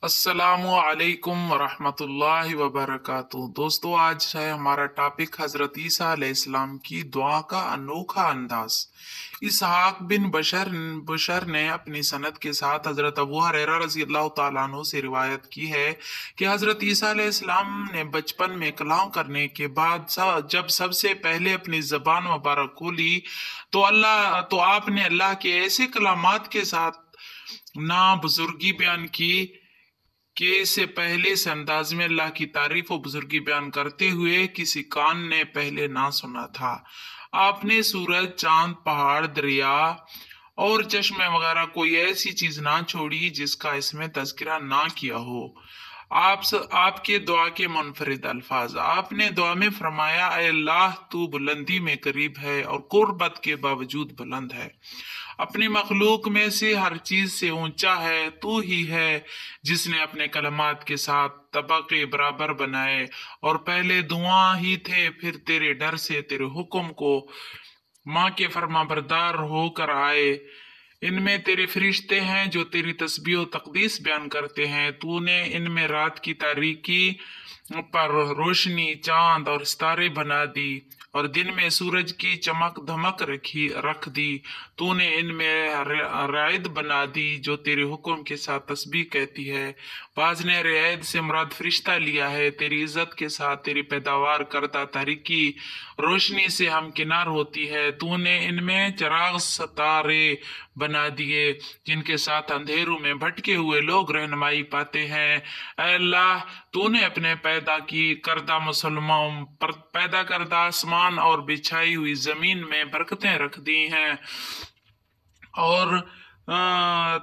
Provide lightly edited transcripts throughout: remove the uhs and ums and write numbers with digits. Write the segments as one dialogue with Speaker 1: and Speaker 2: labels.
Speaker 1: अस्सलामु अलैकुम वरहमतुल्लाहि वबरकातुहू। दोस्तों, आज है हमारा टॉपिक हजरत ईसा अलैहिस्सलाम की दुआ का अनोखा अंदाज। इसहाक बिन बशर ने अपनी सनद के साथ हजरत अबू हुरैरा रज़ी अल्लाह तआला अन्हु से रिवायत की है कि हजरत ईसा अलैहिस्सलाम ने बचपन में कलाम करने के बाद जब सबसे पहले अपनी जबान मुबारक खोली तो आपने अल्लाह के ऐसे कलामात के साथ ना बुजुर्गी बयान की कि इससे पहले इस अंदाज में अल्लाह की तारीफ और बुजुर्गी बयान करते हुए किसी कान ने पहले ना सुना था। आपने सूरज, चांद, पहाड़, दरिया और चश्मे वगैरह कोई ऐसी चीज ना छोड़ी जिसका इसमें तज़किरा ना किया हो। आपके दुआ के मुनफरिद अल्फाज। आपने दुआ में फरमाया, ऐ अल्लाह, तू बुलंदी में करीब है और कुर्बत के बावजूद बुलंद है। अपनी मखलूक में से हर चीज से ऊंचा है। तू ही है जिसने अपने कलमात के साथ तबके बराबर बनाए और पहले धुआं ही थे, फिर तेरे डर से तेरे हुक्म को माँ के फर्मा बरदार होकर आए। इनमें तेरे फरिश्ते हैं जो तेरी तस्बीह और तकदीस बयान करते हैं। तूने इनमें रात की तारीकी पर रोशनी, चांद और सितारे बना दी और दिन में सूरज की चमक धमक रख दी। तूने इनमें रायद बना दी जो तेरे हुक्म के साथ तस्बीह कहती है। बाज ने रियायत से मुराद फरिश्ता लिया है। तेरी इज्जत के साथ तेरी पैदावार करदा तारीकी रोशनी से हमकिनार होती है। तूने इनमें चिराग सितारे बना दिए जिनके साथ अंधेरों में भटके हुए लोग रहनुमाई पाते हैं। ऐ अल्लाह, तूने अपने पैदा करदा आसमान और बिछाई हुई जमीन में बरकतें रख दी हैं और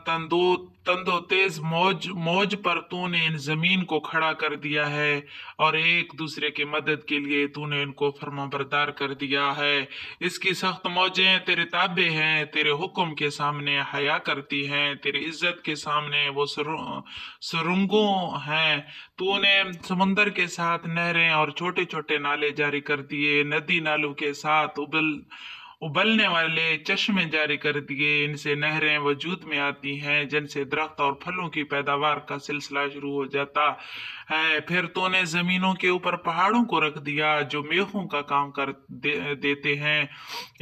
Speaker 1: तंदो तेज मौज पर तूने इन जमीन को खड़ा कर दिया है और एक दूसरे की मदद के लिए तूने इनको फरमाबरदार कर दिया है। इसकी सख्त मौजें तेरे ताबे हैं, तेरे हुक्म के सामने हया करती हैं, तेरी इज्जत के सामने वो सुरंगों हैं। तूने समुंदर के साथ नहरें और छोटे छोटे नाले जारी कर दिए, नदी नालों के साथ उबलने वाले चश्मे जारी कर दिए। इनसे नहरें वजूद में आती हैं जिनसे दरख्त और फलों की पैदावार का सिलसिला शुरू हो जाता है। फिर तूने जमीनों के ऊपर पहाड़ों को रख दिया जो मेघों का काम देते हैं।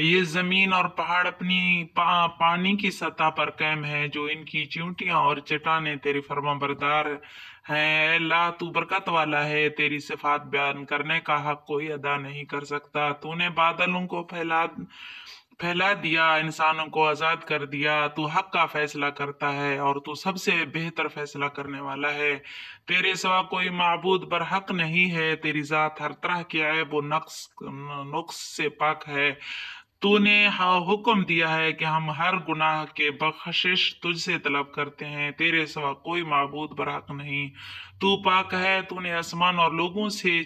Speaker 1: ये जमीन और पहाड़ अपनी पानी की सतह पर कायम है, जो इनकी चींटियां और चट्टानें तेरी फरमाबरदार है। अल्लाह, तू बरकत वाला है, तेरी सिफात बयान करने का हक कोई अदा नहीं कर सकता। तूने बादलों को फैला दिया, इंसानों को आजाद कर दिया। तू हक का फैसला करता है और तू सबसे बेहतर फैसला करने वाला है। तेरे सिवा कोई माबूद बरहक नहीं है। तेरी जात हर तरह के ऐब और नुक्स से पाक है। तूने हुक्म दिया है कि हम हर गुनाह के बख्शिश तुझसे तलब करते हैं। तेरे सिवा कोई माबूद बरहक नहीं। तू पाक है। तूने आसमान और लोगों से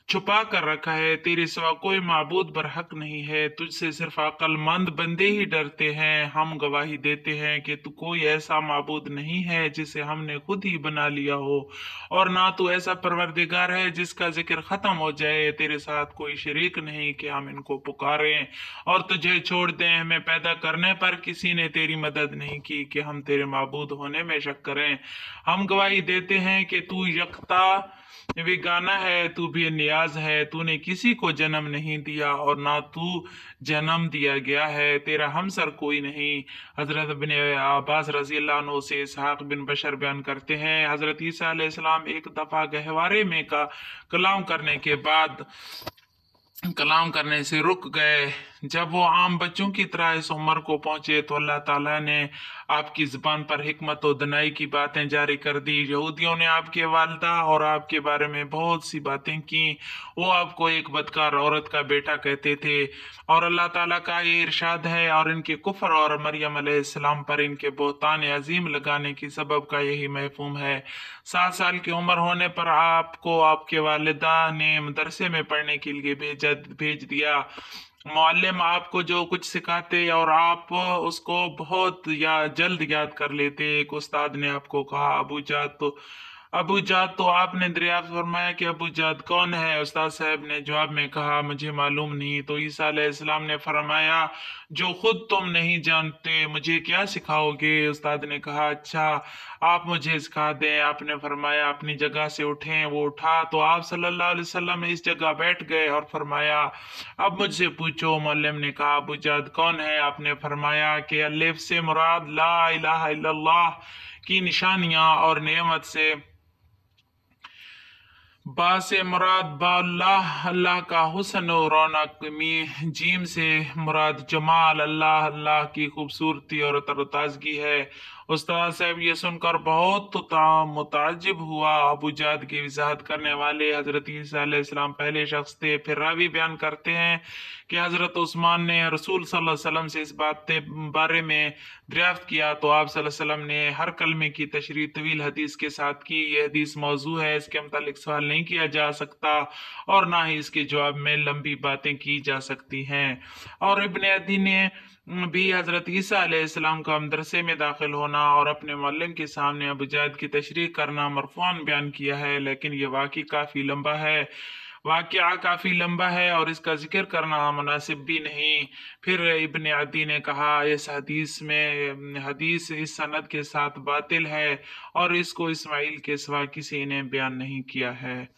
Speaker 1: छुपा कर रखा है। तेरे सिवा कोई माबूद बरहक नहीं है। तुझसे सिर्फ अक्लमंद बंदे ही डरते हैं। हम गवाही देते हैं कि तू कोई ऐसा माबूद नहीं है जिसे हमने खुद ही बना लिया हो, और ना तू ऐसा परवरदिगार है जिसका जिक्र खत्म हो जाए। तेरे साथ कोई शरीक नहीं कि हम इनको पुकारें और तुझे छोड़ दें। हमें पैदा करने पर किसी ने तेरी मदद नहीं की कि हम तेरे माबूद होने में शक करें। हम गवाही देते हैं कि तू यकता वे गाना है, तू भी नियाज है। तूने किसी को जन्म नहीं दिया और ना तू जन्म दिया गया है। तेरा हमसर कोई नहीं। हजरत बिन अब्बास रजी अल्लाह अन्हु से इसहाक बिन बशर बयान करते हैं, हजरत ईसा अलैहिस्सलाम एक दफा गहवारे में का कलाम करने के बाद कलाम करने से रुक गए। जब वो आम बच्चों की तरह इस उम्र को पहुंचे तो अल्लाह ताला ने आपकी जुबान पर हिकमत और दनाई की बातें जारी कर दी। यहूदियों ने आपके वालिदा और आपके बारे में बहुत सी बातें की। वो आपको एक बदकार औरत का बेटा कहते थे और अल्लाह ताला का ये इरशाद है, और इनके कुफर और मरियम अलैहिस्सलाम पर इनके बोहतान अजीम लगाने की सबब का यही महफूम है। 7 साल की उम्र होने पर आपको आपके वालिदा ने मदरसे में पढ़ने के लिए भेज दिया। मुअल्लिम आपको जो कुछ सिखाते और आप उसको बहुत जल्द याद कर लेते। एक उस्ताद ने आपको कहा, अबू जा तो अबू जाद, तो आपने दरियाफ्त फरमाया कि अबू जाद कौन है? उस्ताद साहब ने जवाब में कहा, मुझे मालूम नहीं। तो ईसा अलैहिस्सलाम ने फरमाया, जो खुद तुम नहीं जानते मुझे क्या सिखाओगे? उस्ताद ने कहा, अच्छा आप मुझे सिखा दें। आपने फरमाया अपनी जगह से उठें। वो उठा तो आप सल्लल्लाहु अलैहि वसल्लम इस जगह बैठ गए और फरमाया, अब मुझसे पूछो। मौलम ने कहा, अबू जाद कौन है? आपने फरमाया कि अलिफ से मुराद ला इलाहा इल्लल्लाह की निशानियां और नेमत से बा से मुराद बाल्लाह अल्लाह का हुस्न और रौनक, जीम से मुराद जमाल अल्लाह अल्लाह की खूबसूरती और तरोताजगी है। उस्ताद साहब ये सुनकर बहुत मुताजिब हुआ। अबू जाद की वजाहत करने वाले हजरत ईसा अलैहिस्सलाम पहले शख्स थे। फिर रावी बयान करते हैं कि हजरत उस्मान ने रसूल सल्लल्लाहु अलैहि वसल्लम से इस बारे में दरियाफ्त किया तो आप सल्लल्लाहु अलैहि वसल्लम ने हर कलमे की तशरीह तवील हदीस के साथ की। यह हदीस मौजू है, इसके मुतालिक सवाल नहीं किया जा सकता और ना ही इसके जवाब में लंबी बातें की जा सकती हैं। और इब्ने अदी ने भी हजरत ईसा अलैहिस्सलाम का मदरसे में दाखिल होना और अपने मुअल्लिम के सामने अबू जाद की तशरीह करना मरफूअन बयान किया है, लेकिन यह वाक़या काफ़ी लंबा है और इसका जिक्र करना मुनासिब भी नहीं। फिर इब्ने अदी ने कहा, इस हदीस इस सनद के साथ बातिल है और इसको इस्माइल के सिवा किसी ने बयान नहीं किया है।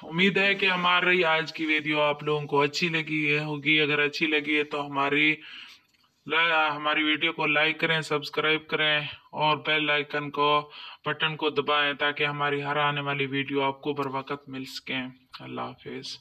Speaker 1: उम्मीद है कि हमारी आज की वीडियो आप लोगों को अच्छी लगी होगी। अगर अच्छी लगी है तो हमारी वीडियो को लाइक करें, सब्सक्राइब करें और बेल आइकन बटन को दबाएं ताकि हमारी हर आने वाली वीडियो आपको बर वक्त मिल सकें। अल्लाह हाफिज।